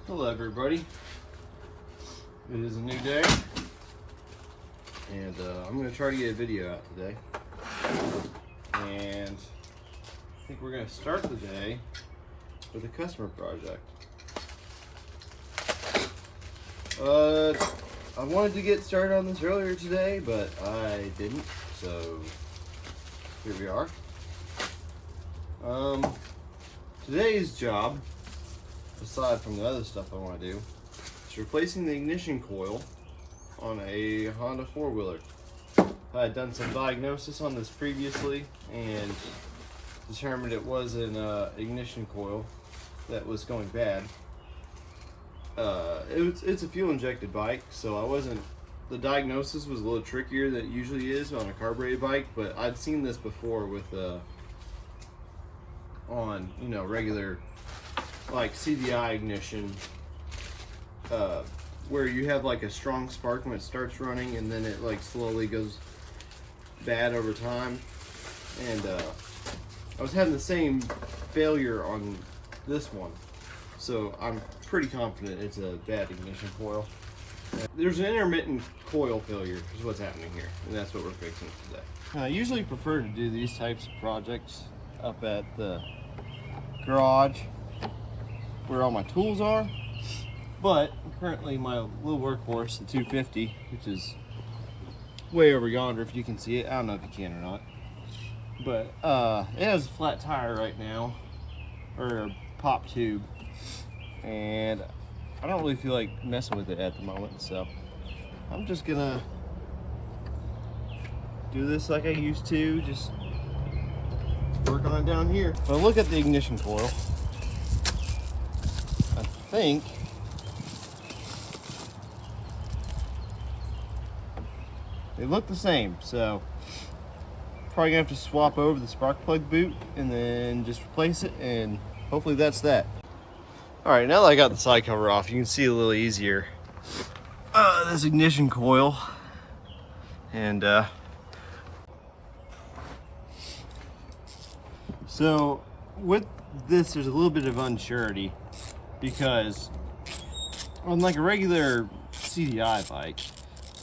Hello everybody, it is a new day and I'm going to try to get a video out today, and I think we're going to start the day with a customer project. I wanted to get started on this earlier today, but I didn't, so here we are. Today's job, aside from the other stuff I want to do, is replacing the ignition coil on a Honda 4-wheeler. I had done some diagnosis on this previously and determined it was an ignition coil that was going bad. It's a fuel injected bike, so the diagnosis was a little trickier than it usually is on a carbureted bike, but I'd seen this before with on regular like CDI ignition, where you have like a strong spark when it starts running and then it like slowly goes bad over time. And I was having the same failure on this one, so I'm pretty confident it's a bad ignition coil. There's an intermittent coil failure is what's happening here, and that's what we're fixing today. I usually prefer to do these types of projects up at the garage where all my tools are, but currently my little workhorse, the 250, which is way over yonder if you can see it. I don't know if you can or not, but it has a flat tire right now, or a pop tube, and I don't really feel like messing with it at the moment, so I'm just gonna do this like I used to, just work on it down here. But look at the ignition coil. I think they look the same, so probably gonna have to swap over the spark plug boot and then just replace it, and hopefully that's that. All right, now that I got the side cover off, you can see a little easier this ignition coil, and so with this there's a little bit of unsurety, because unlike a regular CDI bike,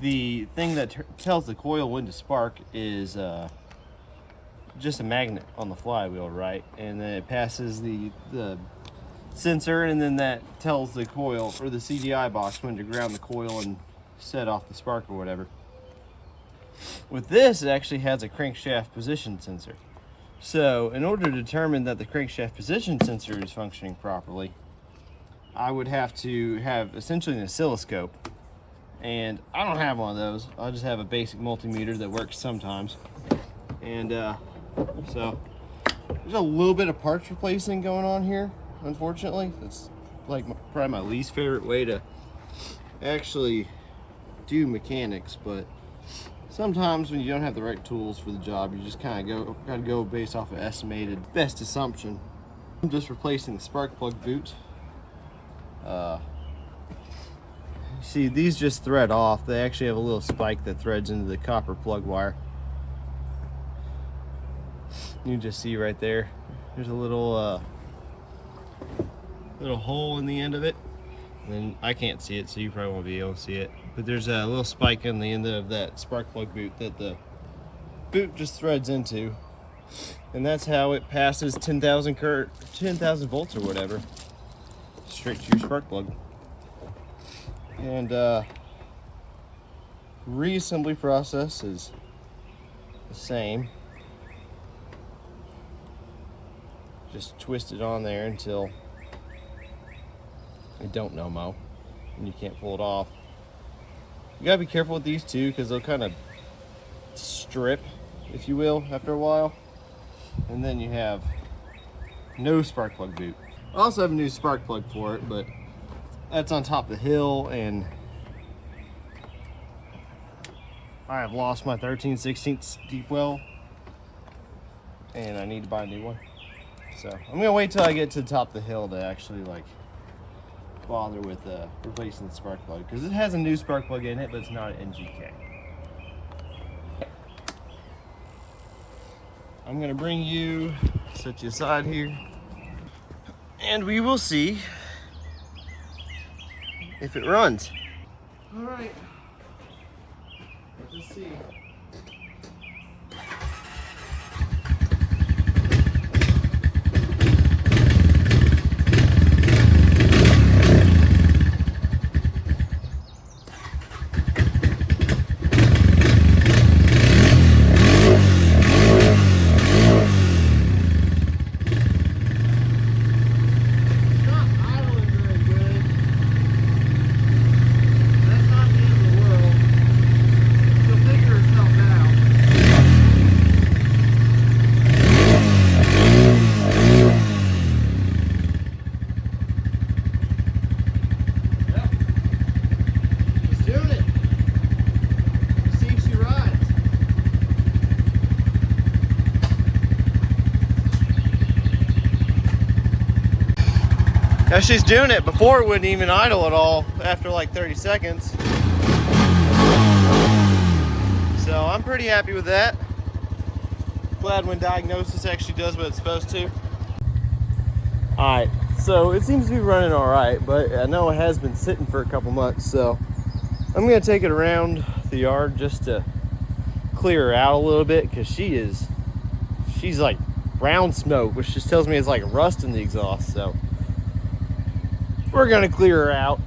the thing that tells the coil when to spark is just a magnet on the flywheel, right? And then it passes the sensor, and then that tells the coil or the CDI box when to ground the coil and set off the spark or whatever. With this, it actually has a crankshaft position sensor. So in order to determine that the crankshaft position sensor is functioning properly, I would have to have essentially an oscilloscope, and I don't have one of those. I just have a basic multimeter that works sometimes. And so there's a little bit of parts replacing going on here, unfortunately. That's like probably my least favorite way to actually do mechanics, but sometimes when you don't have the right tools for the job, you just kind of gotta go based off of estimated best assumption. I'm just replacing the spark plug boot. See, these just thread off. They actually have a little spike that threads into the copper plug wire. You can just see right there, there's a little hole in the end of it. And then I can't see it, so you probably won't be able to see it, but there's a little spike on the end of that spark plug boot that the boot just threads into, and that's how it passes 10,000 volts or whatever straight to your spark plug. And reassembly process is the same. Just twist it on there until it don't no mo, and you can't pull it off. You gotta be careful with these two, because they'll kind of strip, if you will, after a while. And then you have no spark plug boot. I also have a new spark plug for it, but that's on top of the hill, and I have lost my 13/16 deep well, and I need to buy a new one. So I'm gonna wait till I get to the top of the hill to actually like bother with replacing the spark plug, because it has a new spark plug in it, but it's not an NGK. I'm gonna bring you, set you aside here, and we will see if it runs. All right. Let's just see. Now she's doing it. Before it wouldn't even idle at all after like 30 seconds. So I'm pretty happy with that. Glad when diagnosis actually does what it's supposed to. Alright, so it seems to be running alright, but I know it has been sitting for a couple months, so I'm gonna take it around the yard just to clear her out a little bit, because she's like brown smoke, which just tells me it's like rust in the exhaust. So we're gonna clear her out.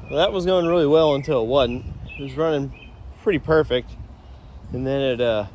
Well, that was going really well until it wasn't. It was running pretty perfect, and then it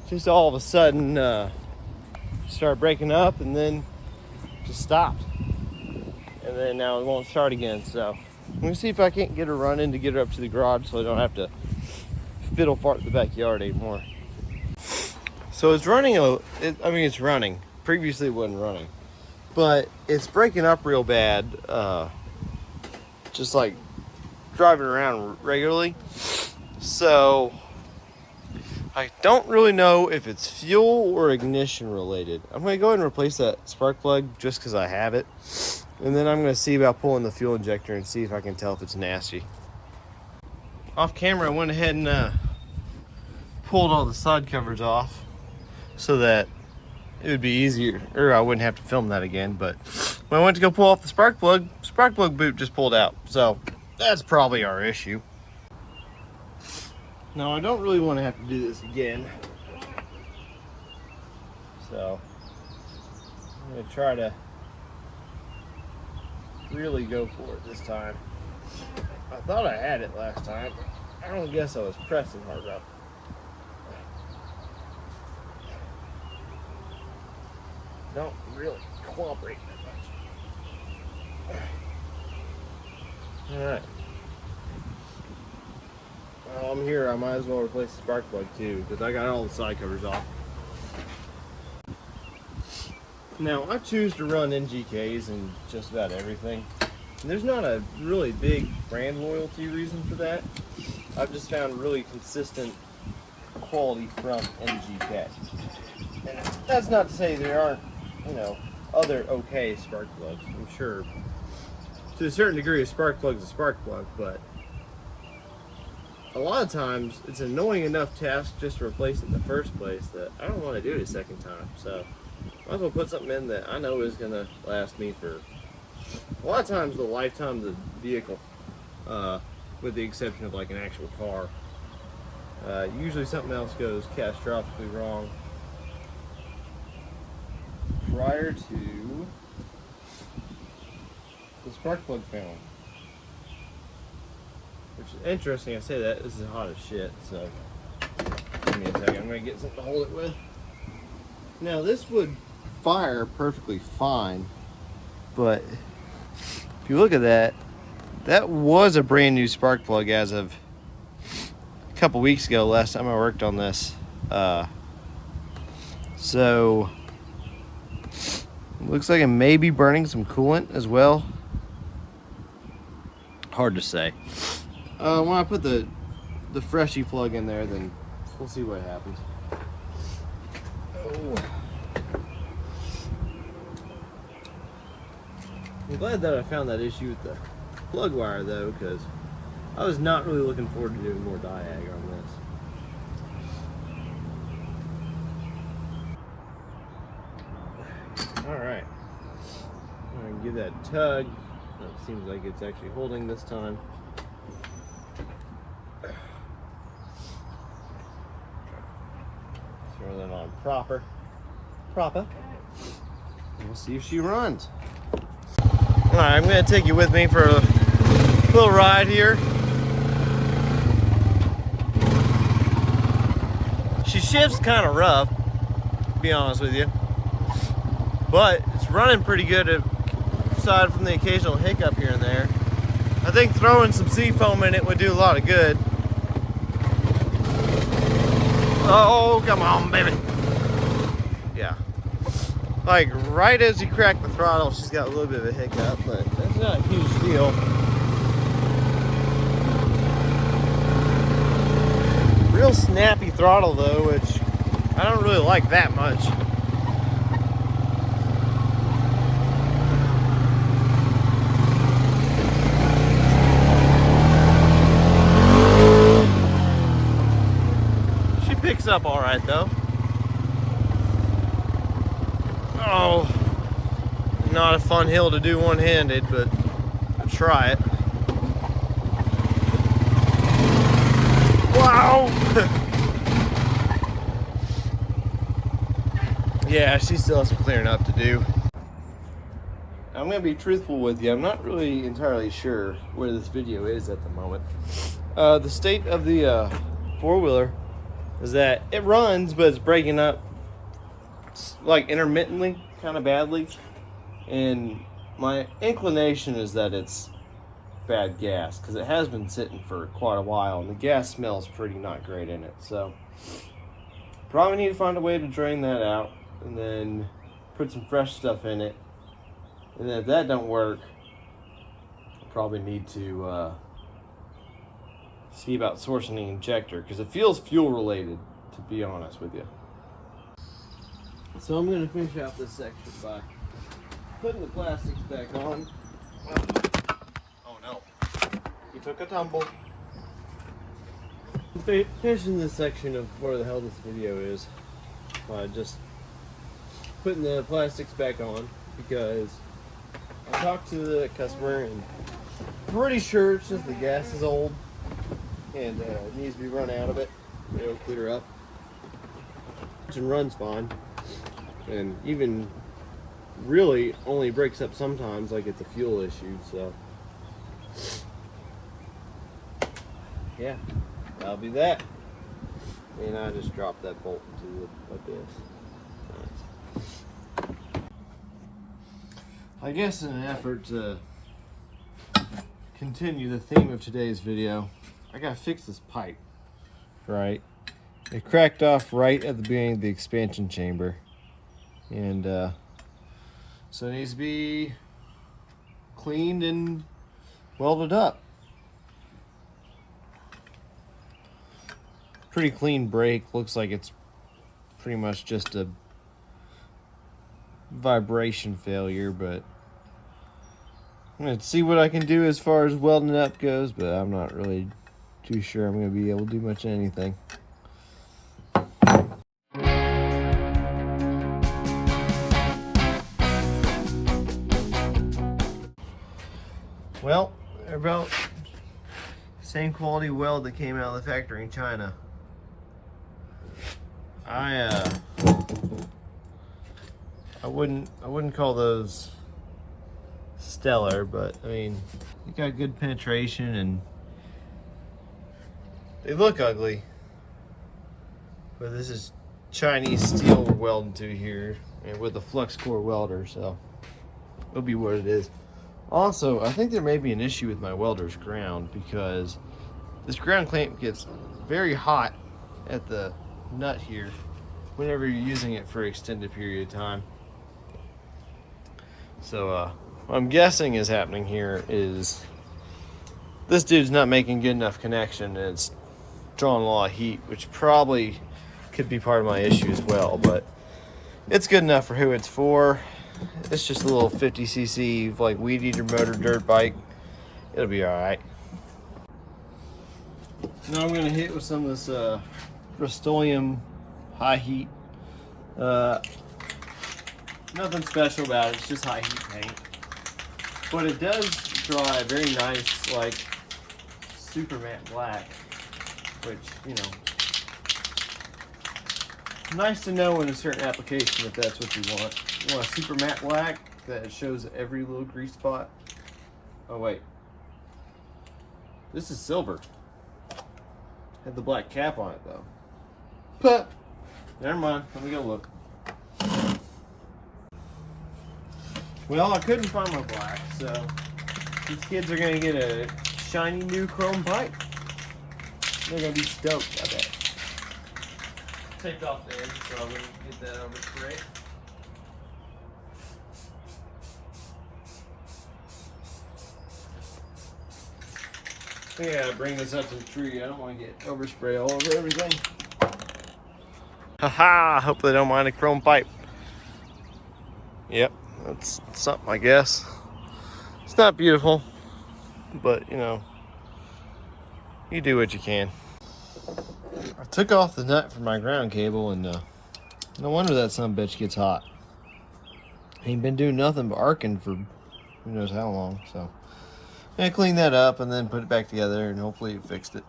just all of a sudden started breaking up, and then just stopped, and then now it won't start again. So I'm gonna see if I can't get her running to get her up to the garage, so I don't have to fiddle fart in the backyard anymore. So it's running it's running. Previously it wasn't running, but it's breaking up real bad. Just like driving around regularly. So I don't really know if it's fuel or ignition related. I'm gonna go ahead and replace that spark plug just because I have it. And then I'm gonna see about pulling the fuel injector and see if I can tell if it's nasty. Off camera, I went ahead and pulled all the side covers off so that it would be easier, or I wouldn't have to film that again. But when I went to go pull off the spark plug boot just pulled out. So that's probably our issue. Now I don't really want to have to do this again. So I'm gonna try to really go for it this time. I thought I had it last time. I don't guess I was pressing hard enough. Don't really cooperate that much. Alright. Well, I'm here. I might as well replace the spark plug too, because I got all the side covers off. Now, I choose to run NGKs in just about everything. And there's not a really big brand loyalty reason for that. I've just found really consistent quality from NGK. And that's not to say there aren't, other okay spark plugs. I'm sure to a certain degree a spark plug's a spark plug, but a lot of times it's an annoying enough task just to replace it in the first place that I don't want to do it a second time. So might as well put something in that I know is going to last me for a lot of times the lifetime of the vehicle, with the exception of like an actual car. Usually something else goes catastrophically wrong prior to the spark plug failing. Which is interesting, I say that, this is hot as shit, so give me a second, I'm going to get something to hold it with. Now this would fire perfectly fine, but if you look at that, that was a brand new spark plug as of a couple weeks ago, last time I worked on this. So looks like it may be burning some coolant as well. Hard to say. When I put the freshy plug in there, then we'll see what happens. Oh. I'm glad that I found that issue with the plug wire though, because I was not really looking forward to doing more diag on this. Alright. I can give that a tug. It seems like it's actually holding this time. Throw that on proper. And we'll see if she runs. Alright, I'm going to take you with me for a little ride here. She shifts kind of rough, to be honest with you. But it's running pretty good aside from the occasional hiccup here and there. I think throwing some seafoam in it would do a lot of good. Oh, come on, baby. Yeah. Like right as you crack the throttle, she's got a little bit of a hiccup, but that's not a huge deal. Real snappy throttle though, which I don't really like that much. She picks up all right though. Oh, not a fun hill to do one-handed, but I'll try it. Wow! Yeah, she still has some clearing up to do. I'm gonna be truthful with you. I'm not really entirely sure where this video is at the moment. The state of the four-wheeler is that it runs, but it's breaking up like intermittently, kind of badly. And my inclination is that it's bad gas, because it has been sitting for quite a while and the gas smells pretty not great in it. So probably need to find a way to drain that out and then put some fresh stuff in it. And then if that don't work, I'll probably need to see about sourcing the injector, because it feels fuel related, to be honest with you. So I'm going to finish out this section by putting the plastics back on. Oh no, he took a tumble. Finishing this section of where the hell this video is by just putting the plastics back on, because I talked to the customer and pretty sure it's just the gas is old and it needs to be run out of it. It'll clear up. It runs fine, and even really only breaks up sometimes, like it's a fuel issue. So yeah, that'll be that. And I just dropped that bolt into the abyss. Nice. I guess in an effort to continue the theme of today's video, I gotta fix this pipe. Right, it cracked off right at the beginning of the expansion chamber, and so it needs to be cleaned and welded up. Pretty clean break. Looks like it's pretty much just a vibration failure, but I'm going to see what I can do as far as welding it up goes, but I'm not really too sure I'm going to be able to do much of anything. Well, they're about same quality weld that came out of the factory in China. I wouldn't call those stellar, but I mean, you got good penetration and they look ugly. But this is Chinese steel we're welding to here, and with a flux core welder, so it'll be what it is. Also, I think there may be an issue with my welder's ground, because this ground clamp gets very hot at the nut here whenever you're using it for an extended period of time. So what I'm guessing is happening here is this dude's not making good enough connection, and it's drawing a lot of heat, which probably could be part of my issue as well, but it's good enough for who it's for. It's just a little 50cc like weed eater motor dirt bike. It'll be all right. Now I'm gonna hit with some of this Rust-Oleum high heat. Nothing special about it, it's just high heat paint. But it does dry a very nice, like, super matte black, which, you know, nice to know in a certain application if that's what you want. You want a super matte black that shows every little grease spot. Oh wait, this is silver. Had the black cap on it though. But never mind, let me go look. Well, I couldn't find my black, so these kids are gonna get a shiny new chrome pipe. They're gonna be stoked, I bet. Taped off the edge so I wouldn't get that over spray. I think I gotta bring this up to the tree. I don't want to get overspray all over everything. Haha, hope they don't mind a chrome pipe. Yep, that's something, I guess. It's not beautiful, but you know, you do what you can. I took off the nut from my ground cable, and no wonder that son of a bitch gets hot. Ain't been doing nothing but arcing for who knows how long, so I'm gonna clean that up and then put it back together, and hopefully it fixed it.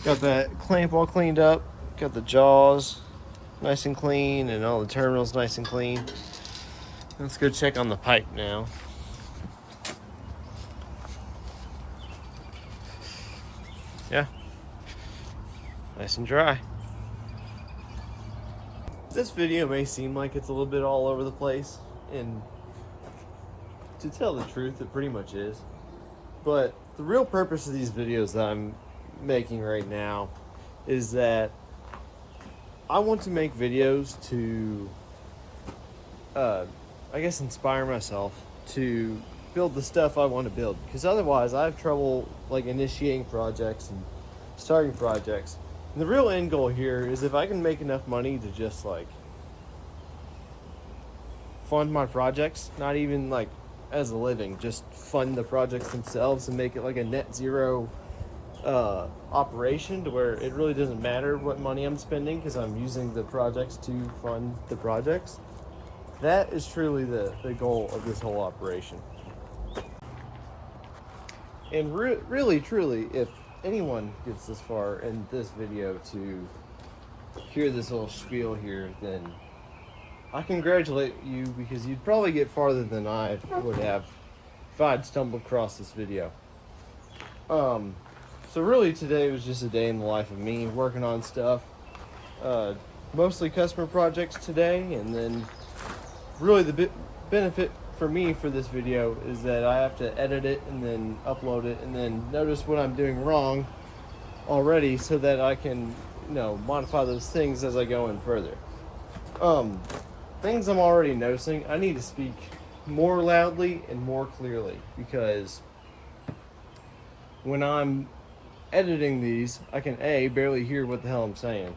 Got that clamp all cleaned up, got the jaws nice and clean, and all the terminals nice and clean. Let's go check on the pipe now. Yeah, nice and dry. This video may seem like it's a little bit all over the place, and to tell the truth, it pretty much is. But the real purpose of these videos that I'm making right now is that I want to make videos to I guess inspire myself to build the stuff I want to build, because otherwise I have trouble like initiating projects and starting projects. And the real end goal here is if I can make enough money to just like fund my projects, not even like as a living, just fund the projects themselves and make it like a net zero operation to where it really doesn't matter what money I'm spending because I'm using the projects to fund the projects. That is truly the goal of this whole operation. And really, truly, if anyone gets this far in this video to hear this little spiel here, then I congratulate you, because you'd probably get farther than I would have if I'd stumbled across this video. So really today was just a day in the life of me working on stuff. Mostly customer projects today, and then really the benefit for me for this video is that I have to edit it and then upload it and then notice what I'm doing wrong already so that I can, you know, modify those things as I go in further. Things I'm already noticing, I need to speak more loudly and more clearly, because when I'm editing these, I can A, barely hear what the hell I'm saying,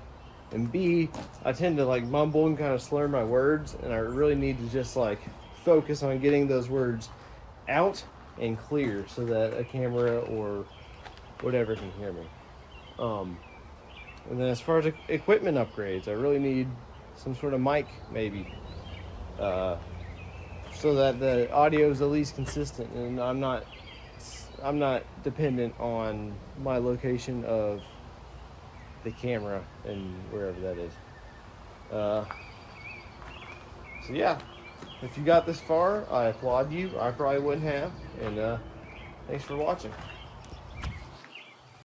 and B, I tend to like mumble and kind of slur my words, and I really need to just like focus on getting those words out and clear so that a camera or whatever can hear me. And then as far as equipment upgrades, I really need some sort of mic maybe, so that the audio is at least consistent and I'm not dependent on my location of the camera and wherever that is. So yeah, if you got this far, I applaud you. I probably wouldn't have. And thanks for watching.